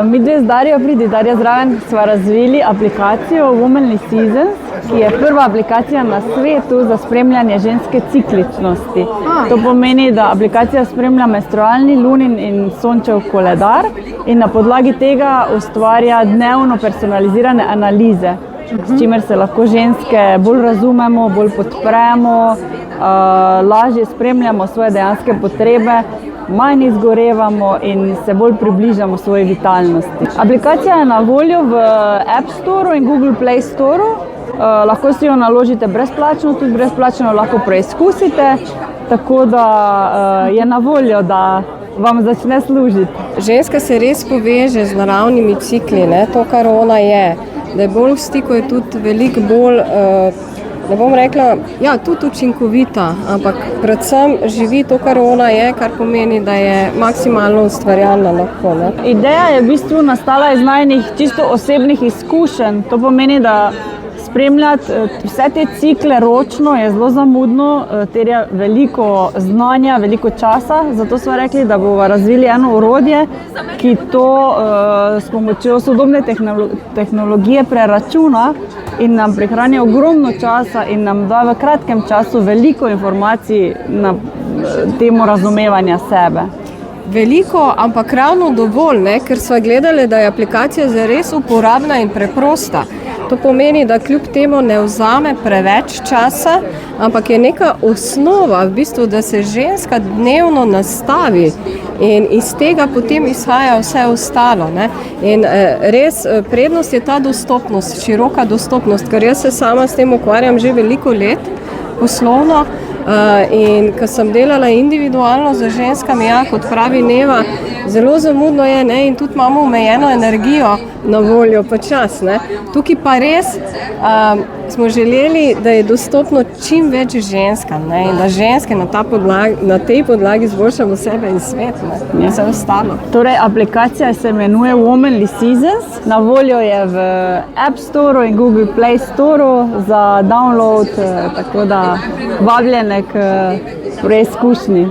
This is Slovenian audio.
Mi dve z Darjo, pridi Darja zraven, sva razvili aplikacijo Womanly Seasons, ki je prva aplikacija na svetu za spremljanje ženske cikličnosti. To pomeni, da aplikacija spremlja menstrualni, lunin in sončev koledar in na podlagi tega ustvarja dnevno personalizirane analize, s čimer se lahko ženske bolj razumemo, bolj podpremo, lažje spremljamo svoje dejanske potrebe, manj izgorevamo in se bolj približamo svoji vitalnosti. Aplikacija je na voljo v App Storeu in Google Play Storeu. Lahko si jo naložite brezplačno, tudi brezplačno lahko preizkusite, tako da je na voljo, da vam začne služiti. Ženska se res poveže z naravnimi cikli, ne? To, kar ona je. Da je bolj v stiku, je tudi veliko bolj, ne bom rekla, ja, tudi učinkovita, ampak predvsem živi to, kar ona je, kar pomeni, da je maksimalno ustvarjalna lahko. Ne? Ideja je v bistvu nastala iz najinih čisto osebnih izkušenj. To pomeni, da spremljati vse te cikle ročno je zelo zamudno, terja veliko znanja, veliko časa, zato smo rekli, da bomo razvili eno orodje, ki to s pomočjo sodobne tehnologije preračuna in nam prihrani ogromno časa in nam da v kratkem času veliko informacij na temo razumevanja sebe. Veliko, ampak ravno dovolj, ne? Ker sva gledali, da je aplikacija zares uporabna in preprosta. To pomeni, da kljub temu ne vzame preveč časa, ampak je neka osnova, v bistvu, da se ženska dnevno nastavi in iz tega potem izhaja vse ostalo. Ne? In res prednost je ta dostopnost, široka dostopnost, ker jaz se sama s tem ukvarjam že veliko let poslovno. In ko sem delala individualno z ženskami, ja, kot pravi Neva, zelo zamudno je, ne, in tudi imamo omejeno energijo na voljo pa čas, ne. Tukaj pa res smo želeli, da je dostopno čim več ženskam, ne, in da ženske na tej podlagi izboljšamo sebe in svet, ne, vse ostalo. Torej, aplikacija se imenuje Womanly Seasons, na voljo je v App Storeu in Google Play Storeu za download, tako da vabljene k preizkušnji.